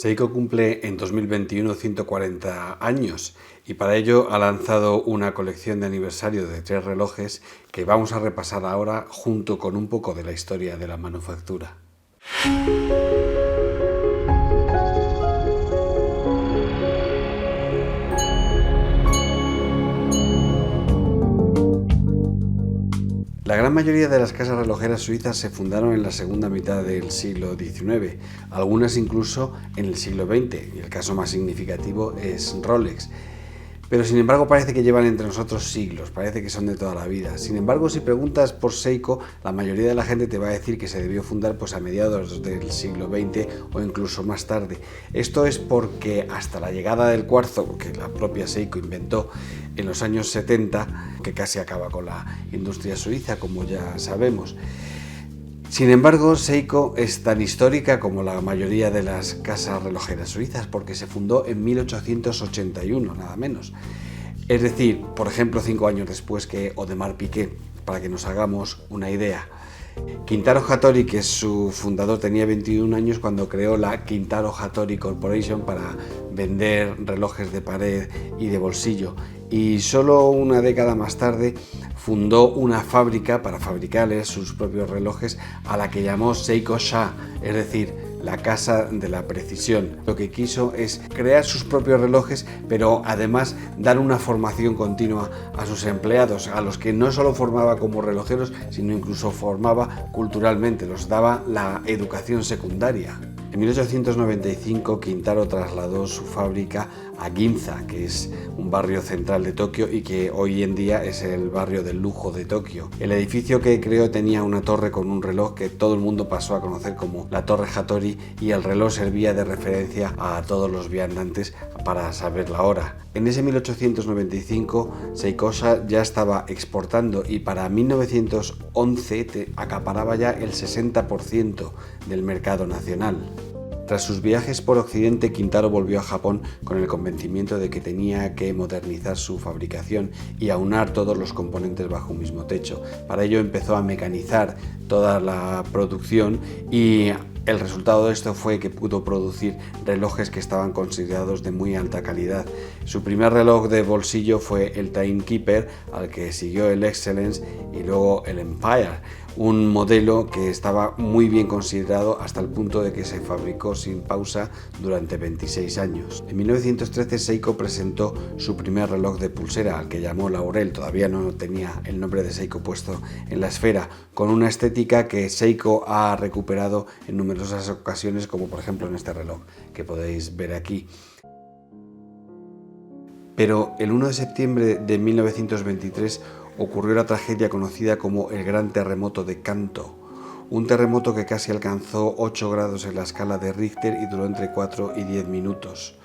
Seiko cumple en 2021 140 años y para ello ha lanzado una colección de aniversario de 3 relojes que vamos a repasar ahora junto con un poco de la historia de la manufactura. La gran mayoría de las casas relojeras suizas se fundaron en la segunda mitad del siglo XIX, algunas incluso en el siglo XX, y el caso más significativo es Rolex. Pero sin embargo parece que llevan entre nosotros siglos, parece que son de toda la vida. Sin embargo, si preguntas por Seiko, la mayoría de la gente te va a decir que se debió fundar a mediados del siglo XX o incluso más tarde. Esto es porque hasta la llegada del cuarzo, que la propia Seiko inventó en los años 70, que casi acaba con la industria suiza, como ya sabemos. Sin embargo, Seiko es tan histórica como la mayoría de las casas relojeras suizas porque se fundó en 1881, nada menos. Es decir, por ejemplo, 5 años después que Audemars Piguet, para que nos hagamos una idea. Kintaro Hattori, que es su fundador, tenía 21 años cuando creó la Kintaro Hattori Corporation para vender relojes de pared y de bolsillo, y solo una década más tarde fundó una fábrica para fabricarles sus propios relojes a la que llamó Seiko-sha, es decir, la casa de la precisión. Lo que quiso es crear sus propios relojes, pero además dar una formación continua a sus empleados, a los que no solo formaba como relojeros, sino incluso formaba culturalmente, los daba la educación secundaria. En 1895 Kintaro trasladó su fábrica a Ginza, que es un barrio central de Tokio y que hoy en día es el barrio del lujo de Tokio. El edificio que creó tenía una torre con un reloj que todo el mundo pasó a conocer como la Torre Hattori, y el reloj servía de referencia a todos los viandantes para saber la hora. En ese 1895 Seiko-sha ya estaba exportando y para 1911 acaparaba ya el 60% del mercado nacional. Tras sus viajes por Occidente, Kintaro volvió a Japón con el convencimiento de que tenía que modernizar su fabricación y aunar todos los componentes bajo un mismo techo. Para ello empezó a mecanizar toda la producción y el resultado de esto fue que pudo producir relojes que estaban considerados de muy alta calidad. Su primer reloj de bolsillo fue el Timekeeper, al que siguió el Excellence y luego el Empire, un modelo que estaba muy bien considerado hasta el punto de que se fabricó sin pausa durante 26 años. En 1913 Seiko presentó su primer reloj de pulsera, al que llamó Laurel, todavía no tenía el nombre de Seiko puesto en la esfera, con una estética que Seiko ha recuperado en numerosas ocasiones, como por ejemplo en este reloj que podéis ver aquí. Pero el 1 de septiembre de 1923 ocurrió la tragedia conocida como el Gran Terremoto de Kanto, un terremoto que casi alcanzó 8 grados en la escala de Richter y duró entre 4 y 10 minutos.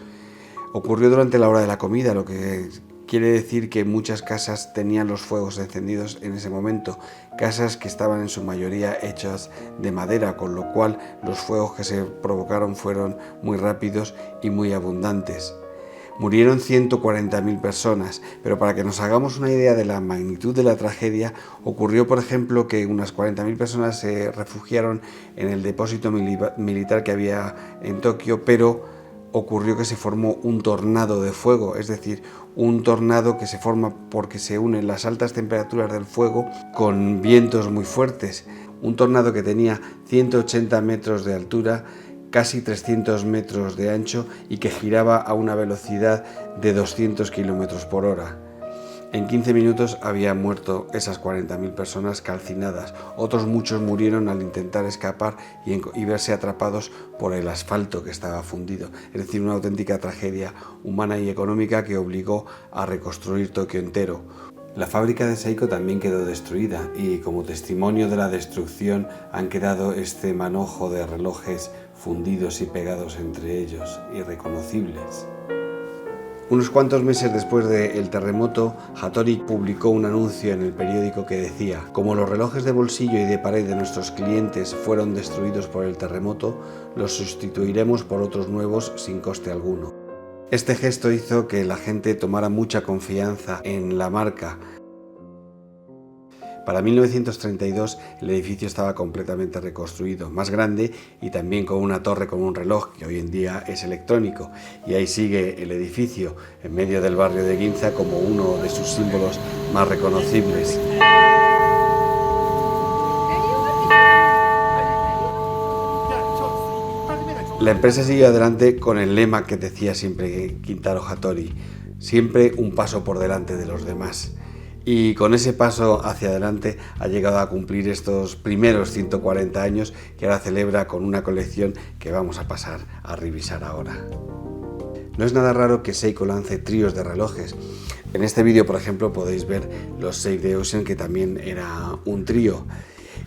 Ocurrió durante la hora de la comida, lo que quiere decir que muchas casas tenían los fuegos encendidos en ese momento, casas que estaban en su mayoría hechas de madera, con lo cual los fuegos que se provocaron fueron muy rápidos y muy abundantes. Murieron 140.000 personas, pero para que nos hagamos una idea de la magnitud de la tragedia, ocurrió, por ejemplo, que unas 40.000 personas se refugiaron en el depósito militar que había en Tokio, pero ocurrió que se formó un tornado de fuego, es decir, un tornado que se forma porque se unen las altas temperaturas del fuego con vientos muy fuertes. Un tornado que tenía 180 metros de altura, casi 300 metros de ancho y que giraba a una velocidad de 200 km por hora. En 15 minutos habían muerto esas 40.000 personas calcinadas. Otros muchos murieron al intentar escapar y verse atrapados por el asfalto que estaba fundido. Es decir, una auténtica tragedia humana y económica que obligó a reconstruir Tokio entero. La fábrica de Seiko también quedó destruida y como testimonio de la destrucción han quedado este manojo de relojes fundidos y pegados entre ellos, irreconocibles. Unos cuantos meses después del terremoto, Hattori publicó un anuncio en el periódico que decía: como los relojes de bolsillo y de pared de nuestros clientes fueron destruidos por el terremoto, los sustituiremos por otros nuevos sin coste alguno. Este gesto hizo que la gente tomara mucha confianza en la marca. Para 1932 el edificio estaba completamente reconstruido, más grande y también con una torre con un reloj que hoy en día es electrónico. Y ahí sigue el edificio en medio del barrio de Ginza como uno de sus símbolos más reconocibles. La empresa siguió adelante con el lema que decía siempre Kintaro Hattori: siempre un paso por delante de los demás. Y con ese paso hacia adelante ha llegado a cumplir estos primeros 140 años que ahora celebra con una colección que vamos a pasar a revisar ahora. No es nada raro que Seiko lance tríos de relojes. En este vídeo, por ejemplo, podéis ver los Save the Ocean, que también era un trío.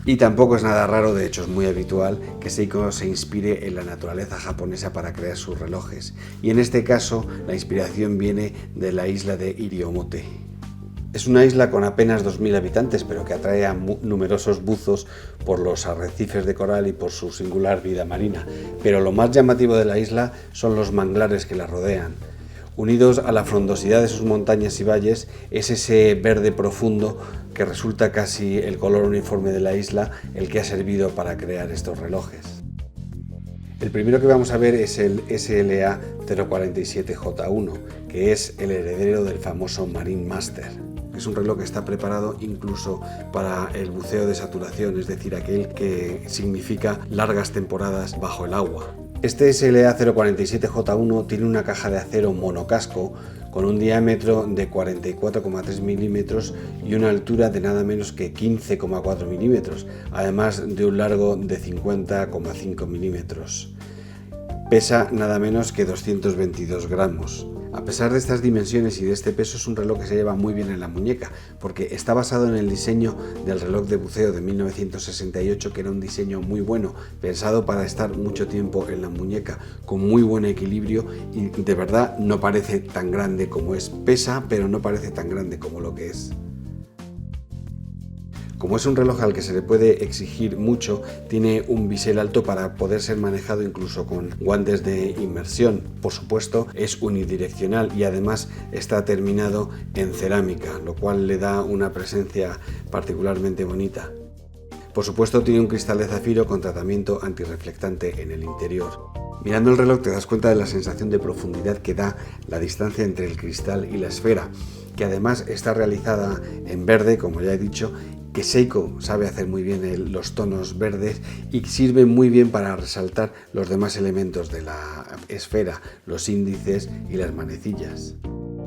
Y tampoco es nada raro, de hecho es muy habitual, que Seiko se inspire en la naturaleza japonesa para crear sus relojes. Y en este caso, la inspiración viene de la isla de Iriomote. Es una isla con apenas 2000 habitantes, pero que atrae a numerosos buzos por los arrecifes de coral y por su singular vida marina. Pero lo más llamativo de la isla son los manglares que la rodean. Unidos a la frondosidad de sus montañas y valles, es ese verde profundo que resulta casi el color uniforme de la isla el que ha servido para crear estos relojes. El primero que vamos a ver es el SLA 047J1, que es el heredero del famoso Marine Master. Es un reloj que está preparado incluso para el buceo de saturación, es decir, aquel que significa largas temporadas bajo el agua. Este SLA 047J1 tiene una caja de acero monocasco con un diámetro de 44,3 milímetros y una altura de nada menos que 15,4 milímetros, además de un largo de 50,5 milímetros. Pesa nada menos que 222 gramos. A pesar de estas dimensiones y de este peso, es un reloj que se lleva muy bien en la muñeca, porque está basado en el diseño del reloj de buceo de 1968, que era un diseño muy bueno, pensado para estar mucho tiempo en la muñeca, con muy buen equilibrio, y de verdad no parece tan grande como es. Pesa, pero no parece tan grande como lo que es. Como es un reloj al que se le puede exigir mucho, tiene un bisel alto para poder ser manejado incluso con guantes de inmersión. Por supuesto, es unidireccional y además está terminado en cerámica, lo cual le da una presencia particularmente bonita. Por supuesto, tiene un cristal de zafiro con tratamiento antirreflectante en el interior. Mirando el reloj te das cuenta de la sensación de profundidad que da la distancia entre el cristal y la esfera, que además está realizada en verde, como ya he dicho, que Seiko sabe hacer muy bien los tonos verdes y sirve muy bien para resaltar los demás elementos de la esfera, los índices y las manecillas.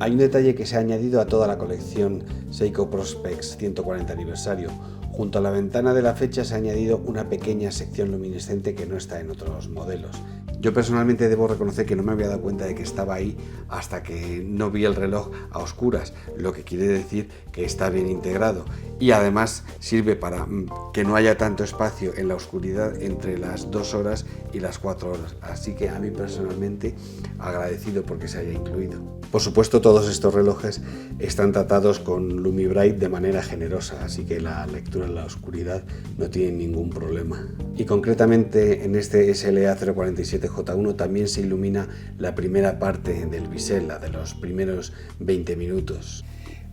Hay un detalle que se ha añadido a toda la colección Seiko Prospex 140 aniversario. Junto a la ventana de la fecha se ha añadido una pequeña sección luminescente que no está en otros modelos. Yo personalmente debo reconocer que no me había dado cuenta de que estaba ahí hasta que no vi el reloj a oscuras, lo que quiere decir que está bien integrado y además sirve para que no haya tanto espacio en la oscuridad entre las 2 horas y las 4 horas. Así que a mí personalmente agradecido porque se haya incluido. Por supuesto, todos estos relojes están tratados con LumiBrite de manera generosa, así que la lectura en la oscuridad no tiene ningún problema. Y concretamente en este SLA 047J1 también se ilumina la primera parte del bisel, la de los primeros 20 minutos.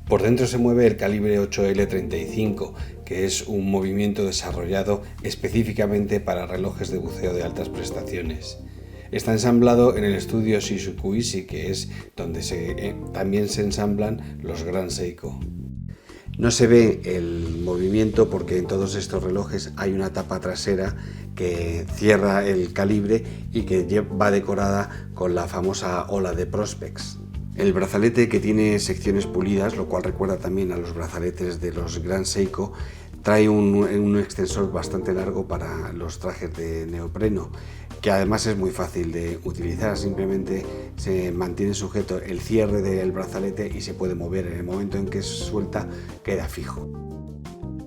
Por dentro se mueve el calibre 8L35, que es un movimiento desarrollado específicamente para relojes de buceo de altas prestaciones. Está ensamblado en el estudio Shizukuishi, que es donde también se ensamblan los Grand Seiko. No se ve el movimiento porque en todos estos relojes hay una tapa trasera que cierra el calibre y que va decorada con la famosa ola de Prospex. El brazalete, que tiene secciones pulidas, lo cual recuerda también a los brazaletes de los Grand Seiko, trae un extensor bastante largo para los trajes de neopreno, que además es muy fácil de utilizar. Simplemente se mantiene sujeto el cierre del brazalete y se puede mover. En el momento en que se suelta, queda fijo.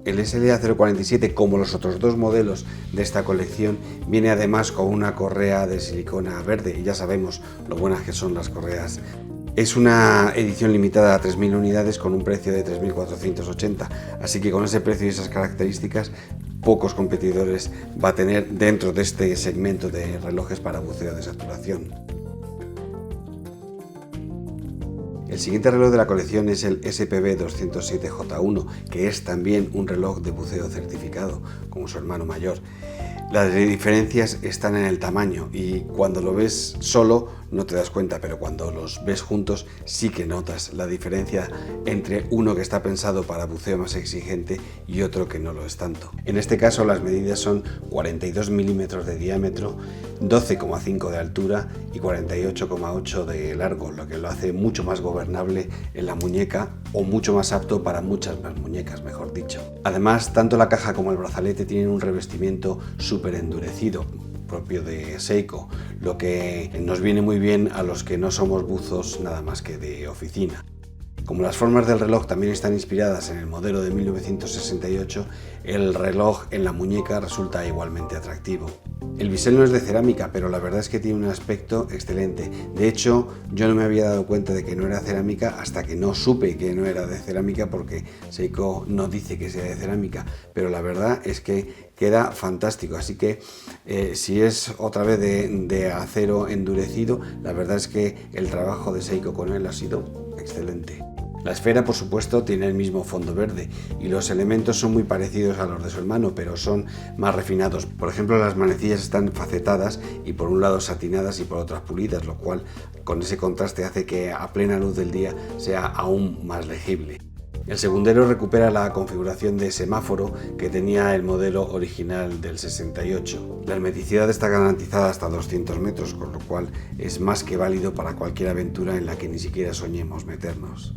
El SLA 047, como los otros dos modelos de esta colección, viene además con una correa de silicona verde, y ya sabemos lo buenas que son las correas. Es una edición limitada a 3.000 unidades con un precio de 3.480, así que con ese precio y esas características pocos competidores va a tener dentro de este segmento de relojes para buceo de saturación. El siguiente reloj de la colección es el SPB 207J1, que es también un reloj de buceo certificado, como su hermano mayor. Las diferencias están en el tamaño y cuando lo ves solo no te das cuenta, pero cuando los ves juntos sí que notas la diferencia entre uno que está pensado para buceo más exigente y otro que no lo es tanto. En este caso las medidas son 42 milímetros de diámetro, 12,5 de altura y 48,8 de largo, lo que lo hace mucho más gobernable en la muñeca o mucho más apto para muchas más muñecas, mejor dicho. Además, tanto la caja como el brazalete tienen un revestimiento súper endurecido, propio de Seiko, lo que nos viene muy bien a los que no somos buzos nada más que de oficina. Como las formas del reloj también están inspiradas en el modelo de 1968, el reloj en la muñeca resulta igualmente atractivo. El bisel no es de cerámica, pero la verdad es que tiene un aspecto excelente. De hecho, yo no me había dado cuenta de que no era cerámica hasta que no supe que no era de cerámica, porque Seiko no dice que sea de cerámica, pero la verdad es que queda fantástico. Así que si es otra vez de acero endurecido, la verdad es que el trabajo de Seiko con él ha sido excelente. La esfera, por supuesto, tiene el mismo fondo verde y los elementos son muy parecidos a los de su hermano, pero son más refinados. Por ejemplo, las manecillas están facetadas y por un lado satinadas y por otras pulidas, lo cual con ese contraste hace que a plena luz del día sea aún más legible. El segundero recupera la configuración de semáforo que tenía el modelo original del 68. La hermeticidad está garantizada hasta 200 metros, con lo cual es más que válido para cualquier aventura en la que ni siquiera soñemos meternos.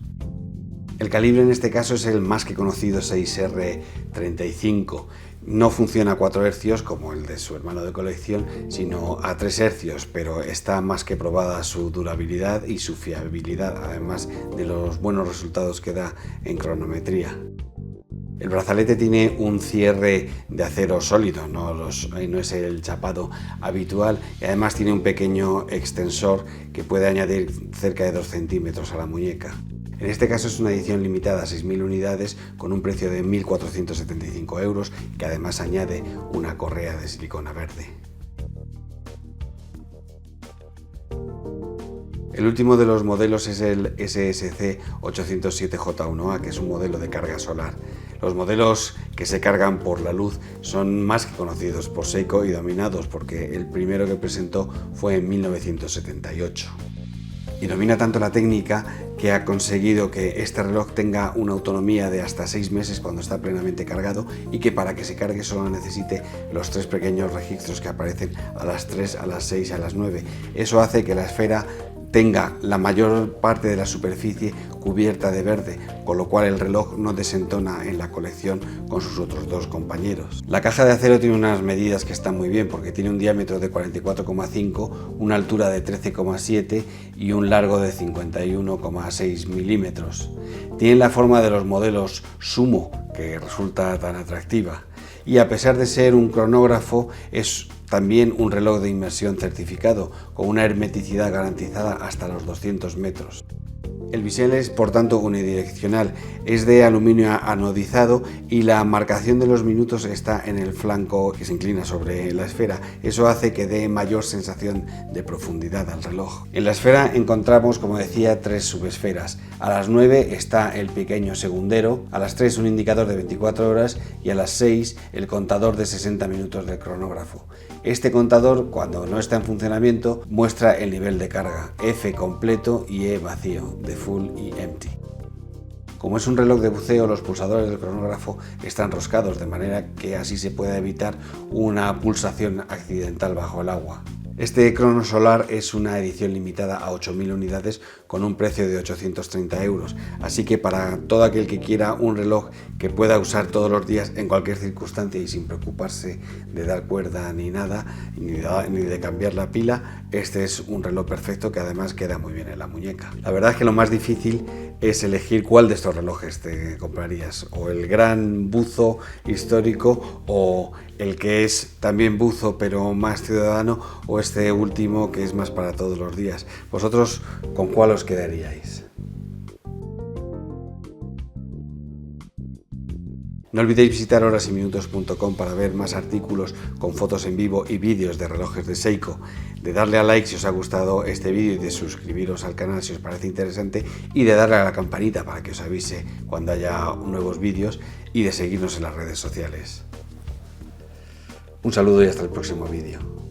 El calibre en este caso es el más que conocido 6R35. No funciona a 4 Hz como el de su hermano de colección, sino a 3 Hz, pero está más que probada su durabilidad y su fiabilidad, además de los buenos resultados que da en cronometría. El brazalete tiene un cierre de acero sólido, no es el chapado habitual, y además tiene un pequeño extensor que puede añadir cerca de 2 centímetros a la muñeca. En este caso es una edición limitada a 6.000 unidades con un precio de 1.475 euros, que además añade una correa de silicona verde. El último de los modelos es el SSC 807J1A, que es un modelo de carga solar. Los modelos que se cargan por la luz son más que conocidos por Seiko y dominados, porque el primero que presentó fue en 1978. Y domina tanto la técnica que ha conseguido que este reloj tenga una autonomía de hasta 6 meses cuando está plenamente cargado, y que para que se cargue solo necesite los 3 pequeños registros que aparecen a las 3, a las 6 y a las 9. Eso hace que la esfera tenga la mayor parte de la superficie cubierta de verde, con lo cual el reloj no desentona en la colección con sus otros dos compañeros. La caja de acero tiene unas medidas que están muy bien, porque tiene un diámetro de 44,5, una altura de 13,7 y un largo de 51,6 milímetros. Tiene la forma de los modelos Sumo, que resulta tan atractiva, y a pesar de ser un cronógrafo, es también un reloj de inmersión certificado, con una hermeticidad garantizada hasta los 200 metros. El bisel es, por tanto, unidireccional, es de aluminio anodizado y la marcación de los minutos está en el flanco que se inclina sobre la esfera. Eso hace que dé mayor sensación de profundidad al reloj. En la esfera encontramos, como decía, 3 subesferas. A las 9 está el pequeño segundero, a las 3 un indicador de 24 horas y a las 6 el contador de 60 minutos del cronógrafo. Este contador, cuando no está en funcionamiento, muestra el nivel de carga, F completo y E vacío, de full y empty. Como es un reloj de buceo, los pulsadores del cronógrafo están roscados, de manera que así se puede evitar una pulsación accidental bajo el agua. Este crono solar es una edición limitada a 8.000 unidades con un precio de 830 euros, así que para todo aquel que quiera un reloj que pueda usar todos los días en cualquier circunstancia y sin preocuparse de dar cuerda ni nada, ni de cambiar la pila, este es un reloj perfecto que además queda muy bien en la muñeca. La verdad es que lo más difícil es elegir cuál de estos relojes te comprarías, o el gran buzo histórico, o el que es también buzo pero más ciudadano, o este último que es más para todos los días. ¿Vosotros con cuál os quedaríais? No olvidéis visitar horasyminutos.com para ver más artículos con fotos en vivo y vídeos de relojes de Seiko, de darle a like si os ha gustado este vídeo y de suscribiros al canal si os parece interesante y de darle a la campanita para que os avise cuando haya nuevos vídeos y de seguirnos en las redes sociales. Un saludo y hasta el próximo vídeo.